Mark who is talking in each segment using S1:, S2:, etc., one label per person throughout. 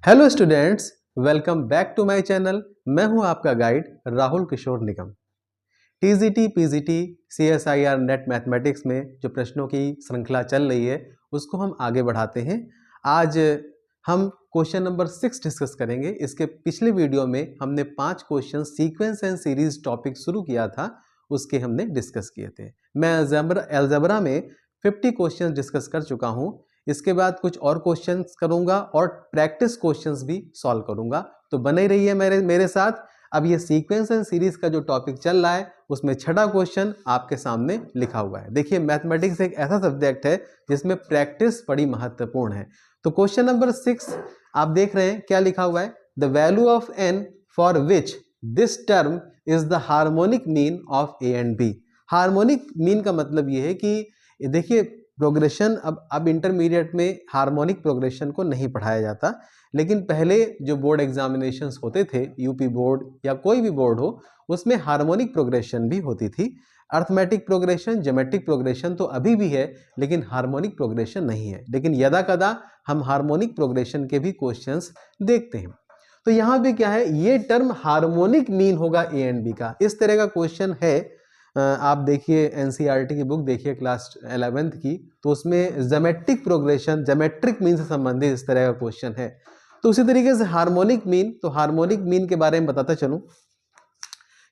S1: Hello students, welcome back to my channel. मैं हूं आपका guide Rahul Kishore Nigam. TGT, PGT, CSIR NET mathematics में जो प्रश्नों की श्रृंखला चल रही है उसको हम आगे बढ़ाते हैं। आज हम क्वेश्चन नंबर 6 डिस्कस करेंगे। इसके पिछले वीडियो में हमने 5 question sequence and series topic शुरू किया था, उसके हमने डिस्कस किए थे। मैं अलजेब्रा में 50 क्वेश्चन डिस्कस कर चुका हूं। इसके बाद कुछ और क्वेश्चंस करूंगा और प्रैक्टिस क्वेश्चंस भी सॉल्व करूंगा, तो बने रहिए मेरे साथ। अब ये सीक्वेंस एंड सीरीज का जो टॉपिक चल रहा है उसमें छठा क्वेश्चन आपके सामने लिखा हुआ है। देखिए, मैथमेटिक्स एक ऐसा सब्जेक्ट है जिसमें प्रैक्टिस बड़ी महत्वपूर्ण है। तो क्वेश्चन नंबर 6 आप देख रहे हैं, क्या लिखा हुआ है? The value of n for which this term is the harmonic mean of A and B. Harmonic mean का मतलब ये है कि देखिए, प्रोग्रेशन अब इंटरमीडिएट में हार्मोनिक प्रोग्रेशन को नहीं पढ़ाया जाता, लेकिन पहले जो बोर्ड एग्जामिनेशंस होते थे, यूपी बोर्ड या कोई भी बोर्ड हो, उसमें हार्मोनिक प्रोग्रेशन भी होती थी। अर्थमेटिक प्रोग्रेशन, ज्योमेट्रिक प्रोग्रेशन तो अभी भी है, लेकिन हार्मोनिक प्रोग्रेशन नहीं है। लेकिन यदा कदा हम हार्मोनिक प्रोग्रेशन के भी क्वेश्चंस देखते हैं। तो यहाँ पे क्या है, ये टर्म हार्मोनिक मीन होगा ए एंड बी का। इस तरह का क्वेश्चन है। आप देखिए एनसीईआरटी की बुक देखिए क्लास 11th की, तो उसमें ज्योमेट्रिक प्रोग्रेशन, ज्योमेट्रिक मीन से संबंधित इस तरह का क्वेश्चन है। तो उसी तरीके से हार्मोनिक मीन, तो हार्मोनिक मीन के बारे में बताता चलूं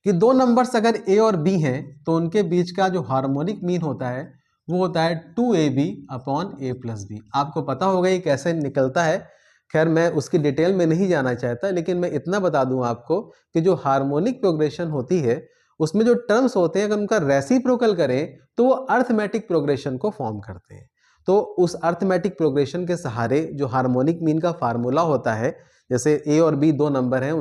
S1: कि दो नंबर्स अगर ए और बी हैं तो उनके बीच का जो हार्मोनिक मीन होता है वो होता है 2ab upon a plus B. आपको पता होगा ये कैसे निकलता है। खैर, मैं उसकी डिटेल में नहीं जाना चाहता, लेकिन मैं इतना बता दूं आपको कि जो हार्मोनिक प्रोग्रेशन होती है उसमें जो टर्म्स होते हैं, अगर उनका रेसिप्रोकल करें तो वो अर्थमेटिक प्रोग्रेशन को फॉर्म करते हैं। तो उस अर्थमेटिक प्रोग्रेशन के सहारे जो हार्मोनिक मीन का फार्मूला होता है, जैसे ए और बी दो नंबर हैं,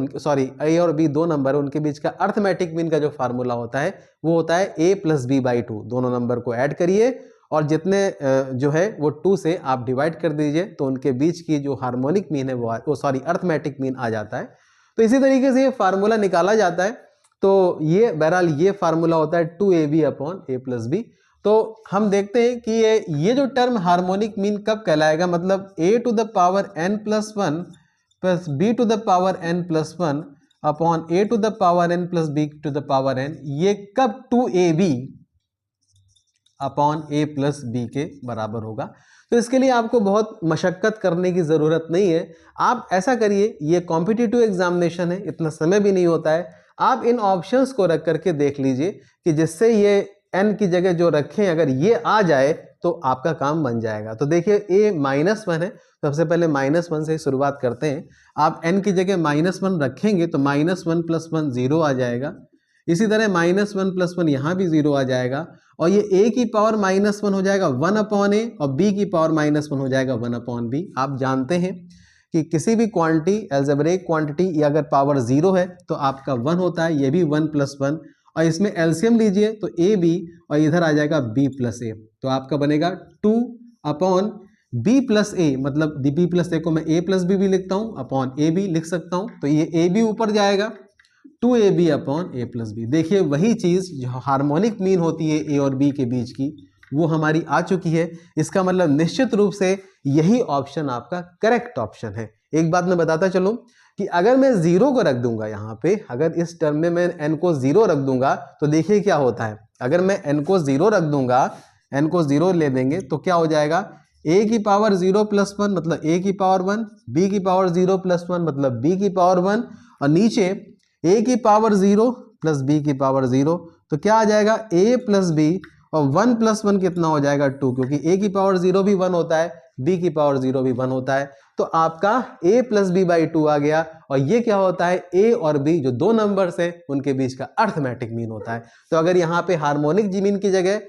S1: ए और बी दो नंबर है, उनके बीच का अर्थमेटिक मीन का जो फार्मूला होता है वो होता है a प्लस बी बाई 2। दोनों नंबर को ऐड करिए और जितने जो है वो 2 से आप डिवाइड कर दीजिए, तो उनके बीच की जो हार्मोनिक मीन है वो अर्थमेटिक मीन आ जाता है। तो इसी तरीके से ये फार्मूला निकाला जाता है। तो ये बहरहाल ये फार्मूला होता है 2ab upon a plus B. तो हम देखते हैं कि ये जो टर्म हार्मोनिक मीन कब कहलाएगा, मतलब a to the power n plus 1 plus b to the power n plus 1 upon a to the power n plus b to the power n, ये कब 2ab upon a plus B के बराबर होगा। तो इसके लिए आपको बहुत मशक्कत करने की ज़रूरत नहीं है। आप ऐसा करिए, ये कॉम्पिटिटिव एग्जामिनेशन है, इतना समय भी नहीं होता है। आप इन ऑप्शंस को रख करके देख लीजिए कि जिससे ये n की जगह जो रखें अगर ये आ जाए तो आपका काम बन जाएगा। तो देखिए a -1 है, सबसे पहले -1 से ही शुरुआत करते हैं। आप n की जगह -1 रखेंगे तो -1 + 1 0 आ जाएगा। इसी तरह -1 + 1 यहाँ भी 0 आ जाएगा, और ये a की पावर -1 हो जाएगा 1 अपॉन a, और b की पावर -1 हो जाएगा 1 अपॉन b। आप जानते हैं कि किसी भी क्वांटिटी, एल्जेब्रिक क्वांटिटी, ये अगर पावर 0 है तो आपका 1 होता है, ये भी 1 + 1, और इसमें एलसीएम लीजिए तो ए बी और इधर आ जाएगा b + a, तो आपका बनेगा 2 अपॉन b + a, मतलब b + a को मैं a + b भी लिखता हूँ, अपॉन a b लिख सकता हूँ, तो ये a b ऊपर जाएगा 2ab अपॉन a + b। देखिए वही चीज़ जो हार्मोनिक मीन होती है a और b के बीच की, वो हमारी आ चुकी है। इसका मतलब निश्चित रूप से यही ऑप्शन आपका करेक्ट ऑप्शन है। एक बात मैं बताता चलूं कि अगर मैं 0 को रख दूंगा यहाँ पे, अगर इस टर्म में मैं n को 0 रख दूंगा तो देखिए क्या होता है। अगर मैं n को 0 रख दूंगा, n को 0 ले देंगे तो क्या हो जाएगा, a की पावर 0 + 1 मतलब a की पावर 1, b की पावर 0 + 1 मतलब b की पावर 1, और नीचे a की पावर 0 प्लस b की पावर 0, तो क्या आ जाएगा a + b, और 1 + 1 कितना हो जाएगा 2, क्योंकि a की पावर 0 भी 1 होता है, b की पावर 0 भी 1 होता है। तो आपका a + b/2 आ गया, और ये क्या होता है, a और b जो दो नंबर्स हैं उनके बीच का अर्थमेटिक मीन होता है। तो अगर यहाँ पे हार्मोनिक मीन की जगह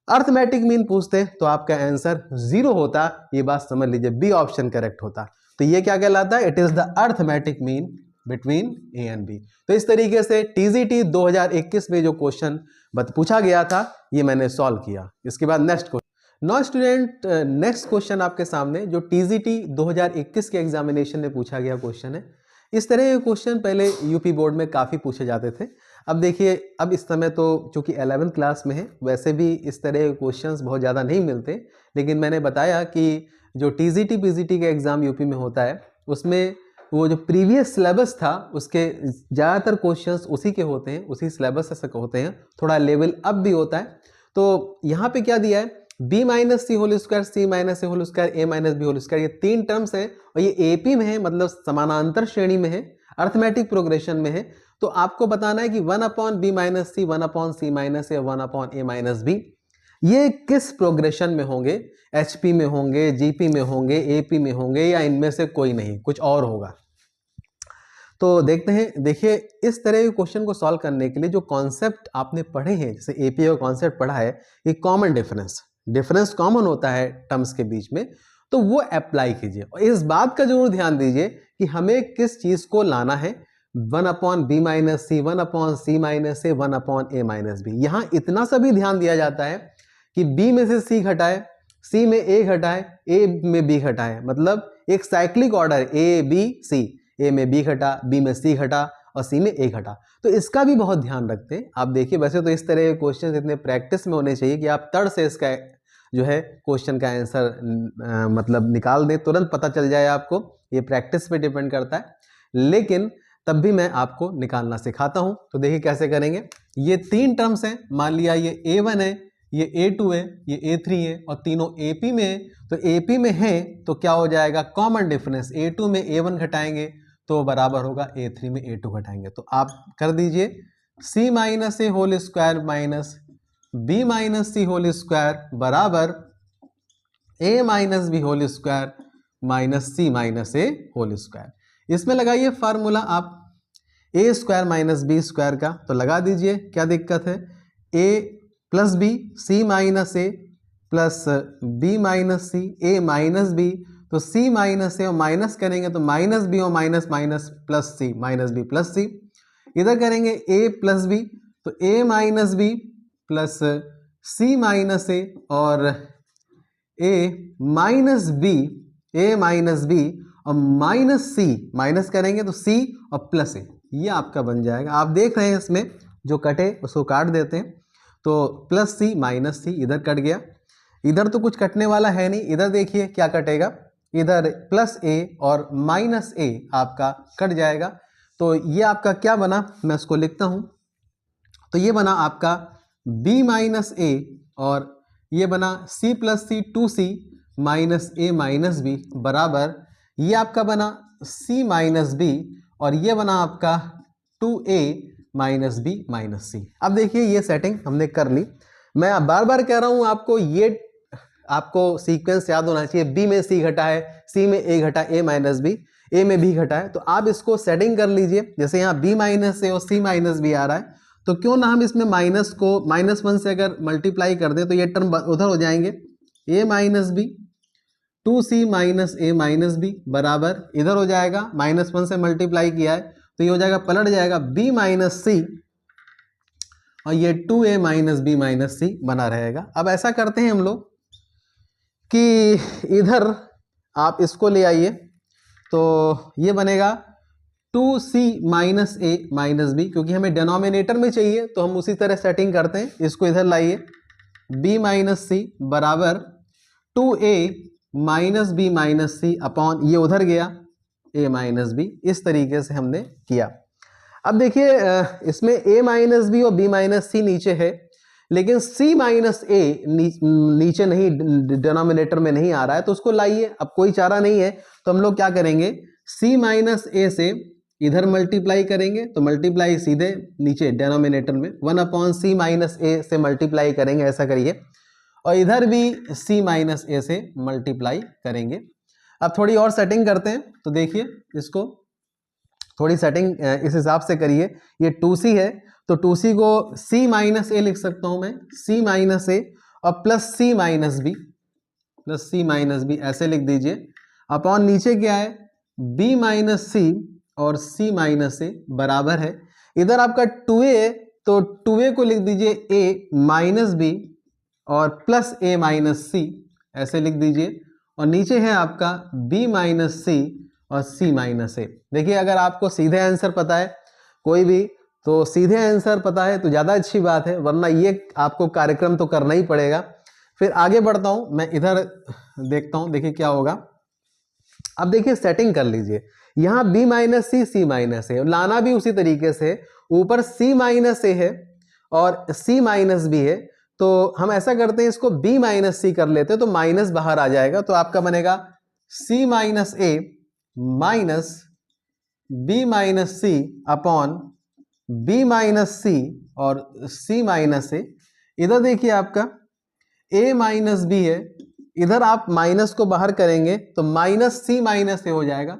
S1: अर्थमेटिक मीन पूछते तो आपका आंसर 0 होता। ये बात समझ लीजिए, बी ऑप्शन करेक्ट होता। तो ये क्या कहलाता है, it is the arithmetic mean between A and B. तो इस तरीके से टीजीटी 2021 में जो क्वेश्चन पूछा गया था ये मैंने सॉल्व किया। इसके बाद next question. No student, next question आपके सामने जो टीजीटी 2021 के एग्जामिनेशन में पूछा गया क्वेश्चन है। इस तरह के क्वेश्चन पहले यूपी बोर्ड में काफ़ी पूछे जाते थे। अब देखिए, अब इस समय तो चूंकि 11th क्लास में है, वैसे भी इस तरह के क्वेश्चंस बहुत ज़्यादा नहीं मिलते, लेकिन मैंने बताया कि जो टीजीटी पीजीटी का एग्ज़ाम यूपी में होता है उसमें वो जो प्रीवियस सिलेबस था उसके ज़्यादातर क्वेश्चंस उसी के होते हैं, उसी सिलेबस से होते हैं, थोड़ा लेवल अप भी होता है। तो यहाँ पे क्या दिया है, b minus C whole square, C minus C whole square, a minus B whole square, ये 3 टर्म्स है और ये एपी में है, मतलब समानांतर श्रेणी में है, अर्थमेटिक प्रोग्रेशन में है। तो आपको बताना है कि 1 अपॉन बी माइनस सी, 1 अपॉन सी माइनस ए, 1 अपॉन ए माइनस बी, ये किस प्रोग्रेशन में होंगे, एचपी में होंगे, जीपी में होंगे, एपी में होंगे, या इनमें से कोई नहीं, कुछ और होगा। तो देखते हैं। देखिए, इस तरह के क्वेश्चन को सॉल्व करने के लिए जो कॉन्सेप्ट आपने पढ़े हैं, जैसे एपी का कॉन्सेप्ट पढ़ा है, ये कॉमन डिफरेंस कॉमन होता है टर्म्स के बीच में, तो वो अप्लाई कीजिए और इस बात का जरूर ध्यान दीजिए कि हमें किस चीज को लाना है, 1 अपॉन बी माइनस सी, 1 अपॉन सी माइनस ए, 1 अपॉन ए माइनस बी। यहां इतना सा भी ध्यान दिया जाता है कि बी में से सी घटाए, सी में ए घटाए, ए में बी घटाए, मतलब एक cyclic order A B C, A में बी घटा, बी में सी घटा और सी में ए घटा। तो इसका भी बहुत ध्यान रखते हैं। आप देखिए, वैसे तो इस तरह के क्वेश्चन इतने प्रैक्टिस में होने चाहिए कि आप तड़ से इसका जो है क्वेश्चन का आंसर मतलब निकाल दें, तुरंत पता चल जाए आपको। ये प्रैक्टिस पे डिपेंड करता है, लेकिन तब भी मैं आपको निकालना सिखाता हूं। तो देखिए कैसे करेंगे। ये 3 टर्म्स हैं, मान लिया ये a1 है, ये a2 है, ये a3 है और तीनों AP में है। तो AP में है तो क्या हो जाएगा, कॉमन डिफरेंस, a2 में a1 घटाएंगे तो बराबर होगा a3 में a2 घटाएंगे। तो आप कर दीजिए c minus A whole square minus b minus C whole square बराबर a minus B whole square minus C minus A whole square. इसमें लगाइए फार्मूला आप a square minus B square का, तो लगा दीजिए, क्या दिक्कत है, a plus B, C minus A plus B minus C, A minus B, तो c माइनस ए और माइनस करेंगे तो माइनस बी और minus minus plus C, minus B plus C. इधर करेंगे a प्लस बी, तो a minus B plus C minus A और a minus B, a minus B और माइनस सी, माइनस करेंगे तो c और प्लस ए, ये आपका बन जाएगा। आप देख रहे हैं इसमें जो कटे उसको काट देते हैं, तो प्लस सी माइनस सी इधर कट गया, इधर तो कुछ कटने वाला है नहीं, इधर देखिए क्या कटेगा, इधर प्लस ए और माइनस ए आपका कट जाएगा। तो ये आपका क्या बना, मैं इसको लिखता हूं। तो ये बना आपका b माइनस ए और ये बना c plus C 2c minus A minus B बराबर, ये आपका बना c माइनस बी और ये बना आपका 2a माइनस बी माइनस सी। अब देखिए ये सेटिंग हमने कर ली। मैं बार बार कह रहा हूं आपको, ये आपको सीक्वेंस याद होना चाहिए, b में c घटा है, c में a घटा, a माइनस बी, a में b घटा है, तो आप इसको सेटिंग कर लीजिए। जैसे यहाँ b माइनस ए और c माइनस बी आ रहा है, तो क्यों ना हम इसमें माइनस को -1 से अगर मल्टीप्लाई कर दें तो ये टर्म उधर हो जाएंगे, a minus B 2c minus A minus B बराबर इधर हो जाएगा, -1 से मल्टीप्लाई किया है तो ये हो जाएगा, पलट जाएगा b माइनस सी और ये 2a माइनस बी माइनस सी बना रहेगा। अब ऐसा करते हैं हम लोग कि इधर आप इसको ले आइए, तो ये बनेगा 2c minus A minus B, क्योंकि हमें डिनोमिनेटर में चाहिए तो हम उसी तरह सेटिंग करते हैं। इसको इधर लाइए, b माइनस सी बराबर 2a माइनस बी माइनस सी अपॉन, ये उधर गया a माइनस बी। इस तरीके से हमने किया। अब देखिए इसमें a माइनस बी और b माइनस सी नीचे है, लेकिन c माइनस ए नीचे नहीं, डिनोमिनेटर में नहीं आ रहा है, तो उसको लाइए। अब कोई चारा नहीं है तो हम लोग क्या करेंगे, c माइनस ए से इधर मल्टीप्लाई करेंगे, तो मल्टीप्लाई सीधे नीचे डिनोमिनेटर में 1 अपॉन सी माइनस ए से मल्टीप्लाई करेंगे, ऐसा करिए, और इधर भी c माइनस ए से मल्टीप्लाई करेंगे। अब थोड़ी और सेटिंग करते हैं, तो देखिए इसको थोड़ी सेटिंग इस हिसाब से करिए। ये 2c है तो 2c को c माइनस ए लिख सकता हूं मैं, c माइनस ए और plus c minus B, plus c minus B ऐसे लिख दीजिए, अपॉन नीचे क्या है b माइनस सी और c माइनस ए बराबर है, इधर आपका 2a तो 2a को लिख दीजिए a माइनस बी और प्लस a माइनस सी ऐसे लिख दीजिए, और नीचे है आपका b माइनस सी और c माइनस ए। देखिए अगर आपको सीधे आंसर पता है कोई भी, तो सीधे आंसर पता है तो ज़्यादा अच्छी बात है, वरना ये आपको कार्यक्रम तो करना ही पड़ेगा। फिर आगे बढ़ता हूँ मैं, इधर देखता हूँ, देखिए क्या होगा। अब देखिए सेटिंग कर लीजिए, यहाँ b माइनस सी सी माइनस है, लाना भी उसी तरीके से, ऊपर c माइनस ए है और c माइनस बी है, तो हम ऐसा करते हैं इसको b माइनस सी कर लेते हैं, तो माइनस बाहर आ जाएगा, तो आपका बनेगा c minus A minus b minus C upon b minus C और c माइनस ए। इधर देखिए आपका a माइनस बी है, इधर आप माइनस को बाहर करेंगे तो माइनस सी माइनस ए हो जाएगा,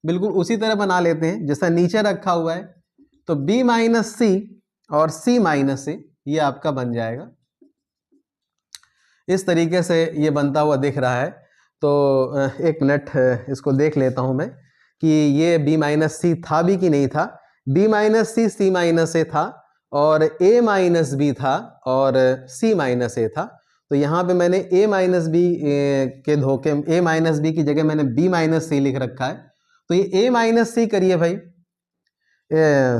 S1: बिल्कुल उसी तरह बना लेते हैं जैसा नीचे रखा हुआ है, तो b माइनस सी और c माइनस ए ये आपका बन जाएगा। इस तरीके से ये बनता हुआ दिख रहा है। तो एक मिनट इसको देख लेता हूं मैं कि ये b माइनस सी था भी कि नहीं था। b माइनस सी सी माइनस ए था और a माइनस बी था और c माइनस ए था, तो यहाँ पे मैंने a माइनस बी के धोखे a माइनस बी की जगह मैंने b माइनस सी लिख रखा है, तो ये a माइनस सी करिए भाई,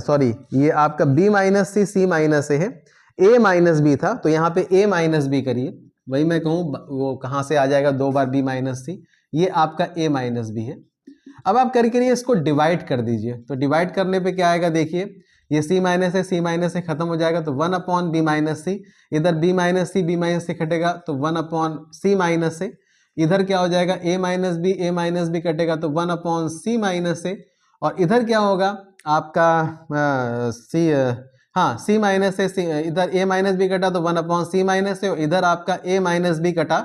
S1: सॉरी ये आपका b माइनस सी सी माइनस ए है, a माइनस बी था तो यहाँ पे a माइनस बी करिए, वही मैं कहूँ वो कहाँ से आ जाएगा, 2 बार b माइनस सी, ये आपका a माइनस बी है। अब आप करके इसको डिवाइड कर दीजिए, तो डिवाइड करने पे क्या आएगा देखिए, ये c माइनस है c माइनस से खत्म हो जाएगा तो 1 अपॉन बी माइनस सी, इधर b माइनस सी कटेगा तो 1 अपॉन सी माइनस से, इधर क्या हो जाएगा a माइनस बी कटेगा तो 1 अपॉन सी माइनस से, और इधर क्या होगा आपका सी माइनस से, इधर a माइनस बी कटा तो 1 अपॉन सी माइनस से, इधर आपका a माइनस बी कटा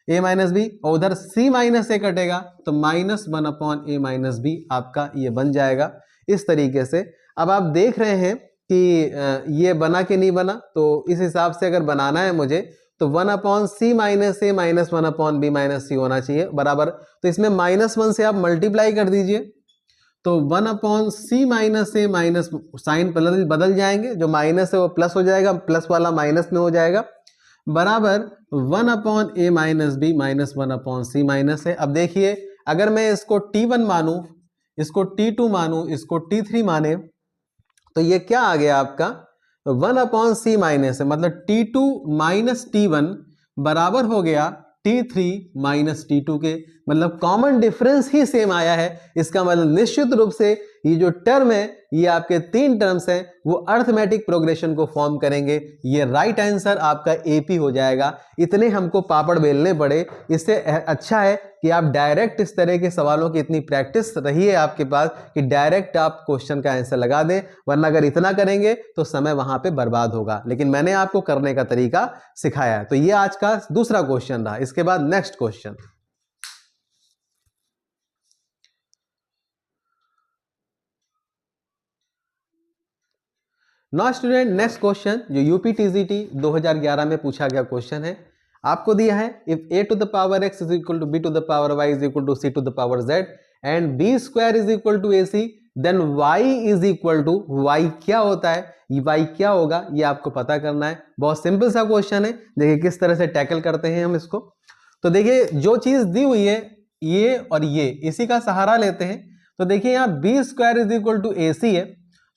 S1: a माइनस बी और उधर c माइनस ए कटेगा तो minus 1 upon a minus B आपका ये बन जाएगा इस तरीके से। अब आप देख रहे हैं कि ये बना कि नहीं बना, तो इस हिसाब से अगर बनाना है मुझे तो 1 upon C minus A minus 1 upon B minus सी होना चाहिए बराबर, तो इसमें -1 से आप मल्टीप्लाई कर दीजिए, तो 1 upon C minus A minus sign बदल जाएंगे, जो माइनस है वो प्लस हो जाएगा, प्लस वाला माइनस में हो जाएगा, बराबर 1 अपॉन ए माइनस बी माइनस 1 अपॉन सी माइनस है। अब देखिए अगर मैं इसको T1 मानूं, इसको T2 मानूं, इसको T3 माने, तो ये क्या आ गया आपका 1 अपॉन सी माइनस है, मतलब T2 माइनस T1 बराबर हो गया T3 माइनस T2 के, मतलब कॉमन डिफरेंस ही सेम आया है। इसका मतलब निश्चित रूप से ये जो टर्म है ये आपके 3 टर्म्स हैं वो अर्थमेटिक प्रोग्रेशन को फॉर्म करेंगे, ये राइट आंसर आपका AP हो जाएगा। इतने हमको पापड़ बेलने पड़े, इससे अच्छा है कि आप डायरेक्ट इस तरह के सवालों की इतनी प्रैक्टिस रही है आपके पास कि डायरेक्ट आप क्वेश्चन का आंसर लगा दें, वरना अगर इतना करेंगे तो समय वहां पे बर्बाद होगा। लेकिन मैंने आपको करने का तरीका सिखाया है। तो ये आज का दूसरा क्वेश्चन रहा। इसके बाद next question, now student next question जो यूपी टीजीटी 2011 में पूछा गया क्वेश्चन है, आपको दिया है if a to the power x is equal to b to the power y is equal to c to the power z and b square is equal to ac, then y is equal to, y क्या होता है, y क्या होगा ये आपको पता करना है। बहुत सिंपल सा क्वेश्चन है, देखिए किस तरह से टैकल करते हैं हम इसको। तो देखिए जो चीज दी हुई है ये और ये, इसी का सहारा लेते हैं। तो देखिए यहाँ b square is equal to ac है,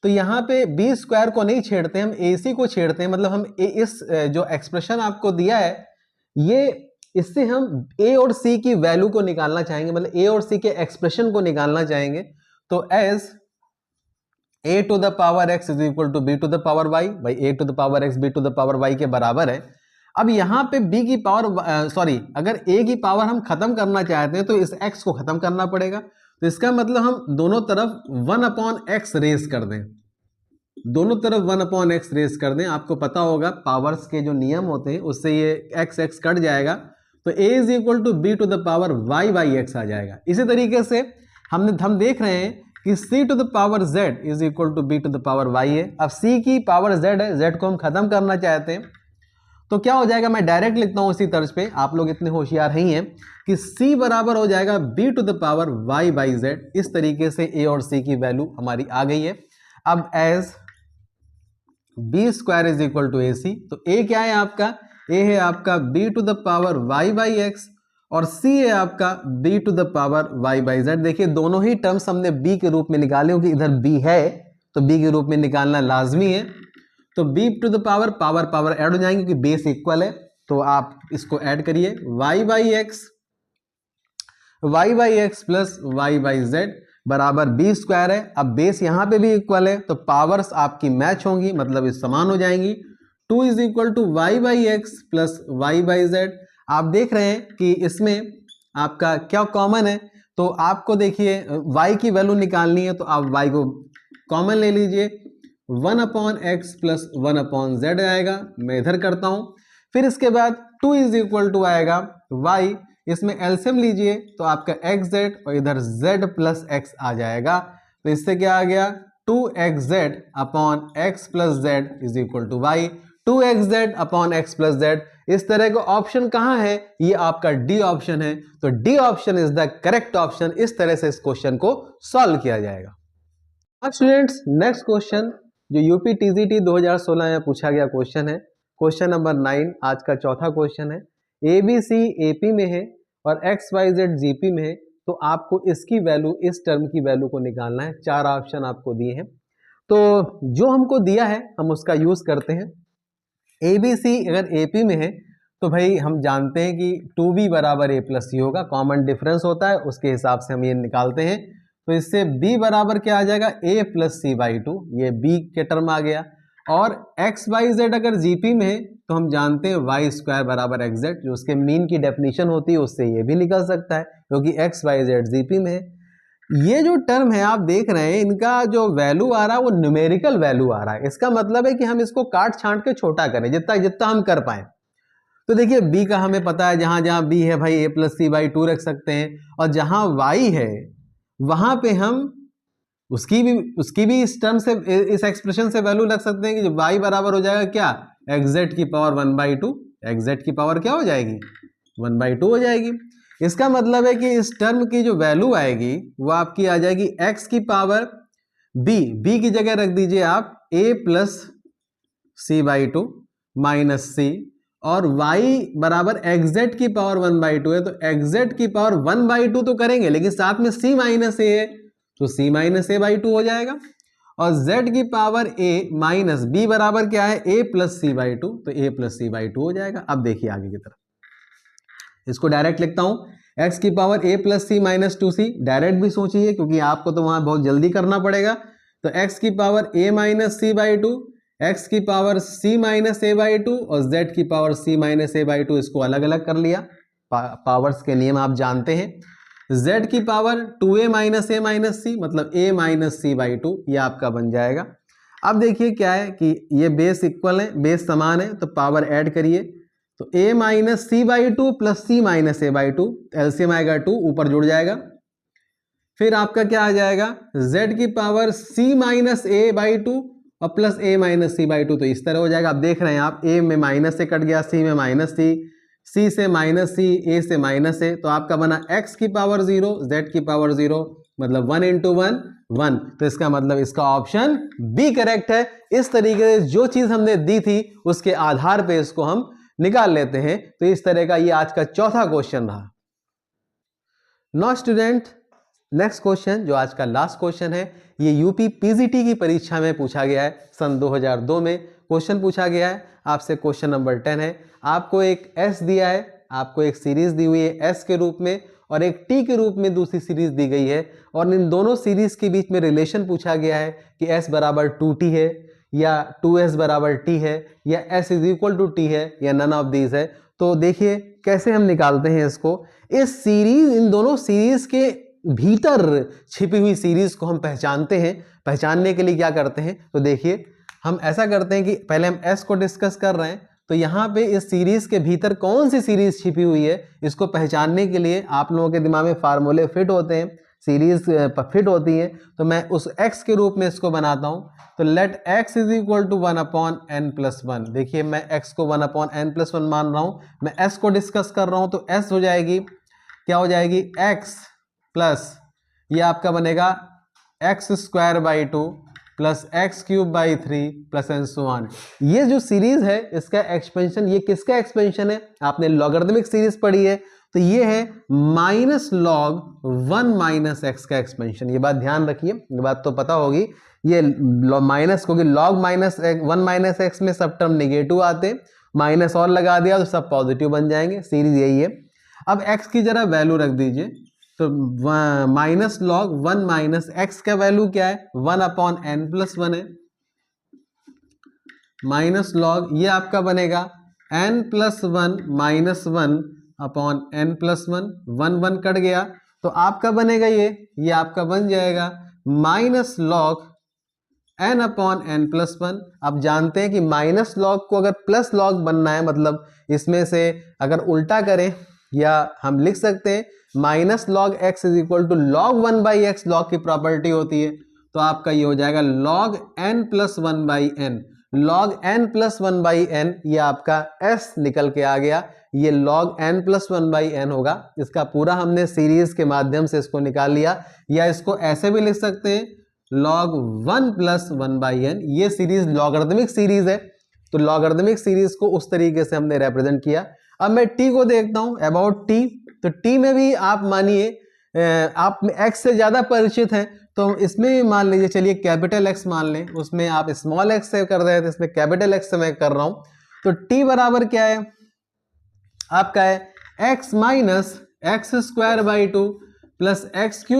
S1: तो यहाँ पे b स्क्वायर को नहीं छेड़ते, हम ac को छेड़ते हैं, मतलब हम इस जो एक्सप्रेशन आपको दिया है ये, इससे हम a और c की वैल्यू को निकालना चाहेंगे, मतलब a और c के एक्सप्रेशन को निकालना चाहेंगे। तो as a to the power x is equal to b to the power y, भाई a to the power x b to the power y के बराबर है। अब यहाँ पे b की पावर सॉरी अगर a की पावर हम खत्म करना चाहते हैं तो इस x को खत्म करना पड़ेगा, तो इसका मतलब हम दोनों तरफ 1 अपॉन एक्स रेस कर दें, दोनों तरफ 1 अपॉन एक्स रेस कर दें। आपको पता होगा पावर्स के जो नियम होते हैं उससे ये x x कट जाएगा, तो a is equal to b to the power y by X आ जाएगा। इसी तरीके से हम देख रहे हैं कि c to the power z is equal to b to the power y है। अब c की पावर z है, z को हम खत्म करना चाहते हैं, तो क्या हो जाएगा, मैं डायरेक्ट लिखता हूं इसी तर्ज पे, आप लोग इतने होशियार नहीं हैं कि c बराबर हो जाएगा b to the power y by z। इस तरीके से a और c की वैल्यू हमारी आ गई है। अब as b square is equal to ac, तो a क्या है आपका, a है आपका b to the power y by X और c है आपका b to the power y by z। देखिए दोनों ही टर्म्स हमने b के रूप में निकाले, क्योंकि इधर b है तो b के रूप में निकालना लाजमी है। तो b to the power power add हो जाएंगे क्योंकि बेस इक्वल है, तो आप इसको ऐड करिए y by X Y by X plus Y by Z बराबर बी स्क्वायर है। अब बेस यहाँ पे भी इक्वल है तो पावर्स आपकी मैच होंगी, मतलब ये समान हो जाएंगी। 2 is equal to Y by X plus Y by Z. आप देख रहे हैं कि इसमें आपका क्या कॉमन है, तो आपको देखिए y की वैल्यू निकालनी है तो आप y को कॉमन ले लीजिए। 1 upon X plus 1 upon Z आएगा, मैं इधर करता हूं। फिर इसके बाद 2 इज इक्वल टू आएगा y, इसमें एलसीएम लीजिए तो आपका एक्स जेड और इधर z प्लस एक्स आ जाएगा। तो इससे क्या आ गया 2xz upon X plus Z is equal to Y. 2xz upon X plus Z, इस तरह का ऑप्शन कहां है, ये आपका डी ऑप्शन है। तो D option is the correct option. इस तरह से इस क्वेश्चन को सॉल्व किया जाएगा। अब स्टूडेंट्स नेक्स्ट क्वेश्चन जो यूपी टीजीटी 2016 में पूछा गया क्वेश्चन है, क्वेश्चन नंबर 9 आज का चौथा क्वेश्चन है। एबीसी एपी में है और एक्स वाई जेड जीपी में है, तो आपको इसकी वैल्यू, इस टर्म की वैल्यू को निकालना है। 4 ऑप्शन आपको दिए हैं, तो जो हमको दिया है हम उसका यूज करते हैं। एबीसी अगर एपी में है तो भाई हम जानते हैं कि 2b बराबर a प्लस सी होगा, कॉमन डिफरेंस होता है, उसके हिसाब से हम ये निकालते हैं। तो इससे b बराबर क्या आ जाएगा a प्लस सी बाई 2, ये b के टर्म आ गया। और एक्स वाई जेड अगर जीपी में है तो हम जानते हैं वाई स्क्वायर बराबर एक्स जेड, जो उसके मीन की डेफिनेशन होती है उससे ये भी निकल सकता है, क्योंकि एक्स वाई जेड जीपी में है। ये जो टर्म है आप देख रहे हैं, इनका जो वैल्यू आ रहा है वो न्यूमेरिकल वैल्यू आ रहा है। इसका मतलब है कि हम इसको काट छांट के छोटा करें जितना जितना हम कर पाए। तो देखिए b का हमें पता है, जहां जहां b है भाई a प्लस सी बाई 2 रख सकते हैं, और जहां y है वहां पे हम उसकी भी इस टर्म से, इस एक्सप्रेशन से वैल्यू रख सकते हैं कि जो y बराबर हो जाएगा क्या, एक्स की पावर 1/2। एक्स की पावर क्या हो जाएगी 1/2 हो जाएगी। इसका मतलब है कि इस टर्म की जो वैल्यू आएगी वो आपकी आ जाएगी x की पावर b की जगह रख दीजिए आप a plus C by 2 minus C, और y बराबर एक्जेड की पावर 1/2 है, तो एक्जेड की पावर 1/2 तो करेंगे, लेकिन साथ में c माइनस ए है तो c माइनस ए बाई 2 हो जाएगा। और z की पावर a माइनस b बराबर क्या है a प्लस सी बाई 2, तो a प्लस सी बाई 2 हो जाएगा। अब देखिए आगे की तरफ, इसको डायरेक्ट लिखता हूं, x की power a plus C minus 2c। Direct भी सोचिए क्योंकि आपको तो वहां बहुत जल्दी करना पड़ेगा। तो x की power a minus C by 2, x की power c minus A by 2 और z की power c minus A by 2, इसको अलग अलग कर लिया। पावर्स के नियम आप जानते हैं। z की power 2a minus A minus सी, मतलब a माइनस सी बाई 2, ये आपका बन जाएगा। अब देखिए क्या है कि ये बेस इक्वल है, बेस समान है, तो पावर ऐड करिए। तो a minus C by 2 plus c minus A by 2, LCM आएगा 2, ऊपर जुड़ जाएगा। फिर आपका क्या आ जाएगा z की power c minus A by 2 और plus a minus C by 2, तो इस तरह हो जाएगा। आप देख रहे हैं आप a में माइनस से कट गया, c में माइनस सी, c से माइनस सी, a से माइनस है, तो आपका बना x की पावर 0, z की पावर 0, मतलब 1 इंटू 1 1। तो इसका मतलब इसका ऑप्शन बी करेक्ट है। इस तरीके से जो चीज हमने दी थी उसके आधार पे इसको हम निकाल लेते हैं। तो इस तरह का ये आज का चौथा क्वेश्चन रहा। नो स्टूडेंट, नेक्स्ट क्वेश्चन जो आज का लास्ट क्वेश्चन है, ये यूपी पीजीटी की परीक्षा में पूछा गया है। सन 2002 में क्वेश्चन पूछा गया है आपसे। क्वेश्चन नंबर 10 है। आपको एक एस दिया है, आपको एक सीरीज दी हुई है एस के रूप में, और एक टी के रूप में दूसरी सीरीज दी गई है, और इन दोनों सीरीज के बीच में रिलेशन पूछा गया है कि एस बराबर 2t है, या 2s बराबर t है, या s is equal to t है, या नन ऑफ दीज है। तो देखिए कैसे हम निकालते हैं इसको। इस सीरीज, इन दोनों सीरीज के भीतर छिपी हुई सीरीज को हम पहचानते हैं। पहचानने के लिए क्या करते हैं, तो देखिए हम ऐसा करते हैं कि पहले हम s को डिस्कस कर रहे हैं, तो यहाँ पे इस सीरीज के भीतर कौन सी सीरीज छिपी हुई है, इसको पहचानने के लिए आप लोगों के दिमाग में फार्मूले फिट होते हैं, सीरीज फिट होती है। तो मैं उस x के रूप में इसको बनाता हूं। तो let x is equal to 1 upon n plus 1। देखिए मैं x को 1 अपॉन n प्लस 1 मान रहा हूं, मैं s को डिस्कस कर रहा हूं, तो s हो जाएगी, क्या हो जाएगी x प्लस ये आपका बनेगा x square by 2 plus x cube by 3 plus and so on. ये जो सीरीज है इसका एक्सपेंशन, ये किसका एक्सपेंशन है, आपने लॉगरिथमिक सीरीज पढ़ी है, तो ये है माइनस लॉग 1 माइनस एक्स का एक्सपेंशन। ये बात ध्यान रखिए, ये बात तो पता होगी। ये माइनस, क्योंकि लॉग माइनस 1 माइनस एक्स में सब टर्म निगेटिव आते, माइनस और लगा दिया तो सब पॉजिटिव बन जाएंगे। सीरीज यही है। अब एक्स की जरा वैल्यू रख दीजिए, तो माइनस लॉग 1 माइनस एक्स का वैल्यू क्या है, 1/n+1 है, माइनस लॉग ये आपका बनेगा n+1 माइनस 1/n+1, 1 1 कट गया तो आपका बनेगा ये आपका बन जाएगा माइनस लॉग n/n+1। आप जानते हैं कि माइनस लॉग को अगर प्लस लॉग बनना है, मतलब इसमें से अगर उल्टा करें या हम लिख सकते हैं minus log x is equal to log 1/x, log की प्रॉपर्टी होती है, तो आपका ये हो जाएगा log n+1/n, log n+1/n, ये आपका s निकल के आ गया, ये log n+1/n होगा। इसका पूरा हमने सीरीज के माध्यम से इसको निकाल लिया, या इसको ऐसे भी लिख सकते हैं log 1+1/n, ये सीरीज लॉगरिथमिक सीरीज है, तो लॉगरिथमिक सीरीज को उस तरीके से हमने रिप्रेजेंट किया। अब मैं t को देखता हूं, अबाउट t, तो t में भी आप मानिए आप x से ज्यादा परिचित हैं, तो इसमें भी मान लीजिए, चलिए कैपिटल X मान लें, उसमें आप स्मॉल x से कर रहे थे, इसमें कैपिटल X से मैं कर रहा हूं, तो t बराबर क्या है आपका है x minus x² plus x³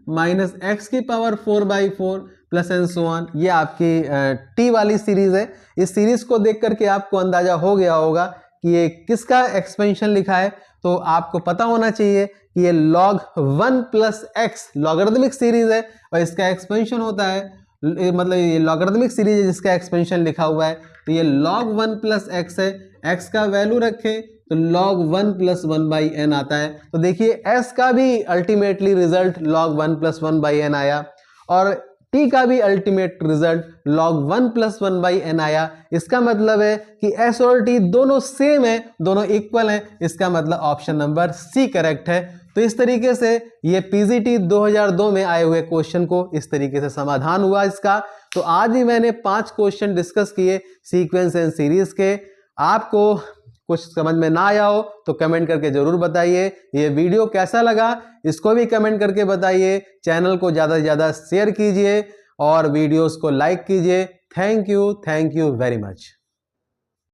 S1: minus x⁴/4 plus and so on, ये आपकी t वाली सीरीज है। इस सीरीज को देख करके आपको अंदाजा हो गया होगा कि ये किसका एक्सपेंशन लिखा है, तो आपको पता होना चाहिए कि ये log 1+x लॉगरिथमिक सीरीज है और इसका एक्सपेंशन होता है, मतलब ये लॉगरिथमिक सीरीज है जिसका एक्सपेंशन लिखा हुआ है, तो ये log 1+x है, x का वैल्यू रखें तो log 1+1/n आता है। तो देखिए s का भी अल्टीमेटली रिजल्ट log 1+1/n आया और t का भी अल्टीमेट रिजल्ट log 1+1/n आया। इसका मतलब है कि s और t दोनों सेम है, दोनों इक्वल हैं, इसका मतलब ऑप्शन नंबर सी करेक्ट है। तो इस तरीके से ये पीजीटी 2002 में आए हुए क्वेश्चन को इस तरीके से समाधान हुआ इसका। तो आज ही मैंने 5 क्वेश्चन डिस्कस किए सीक्वेंस एंड सीरीज के। आपको कुछ समझ में ना आया हो तो कमेंट करके जरूर बताइए। ये वीडियो कैसा लगा इसको भी कमेंट करके बताइए। चैनल को ज़्यादा से ज़्यादा शेयर कीजिए और वीडियोस को लाइक कीजिए। Thank you very much.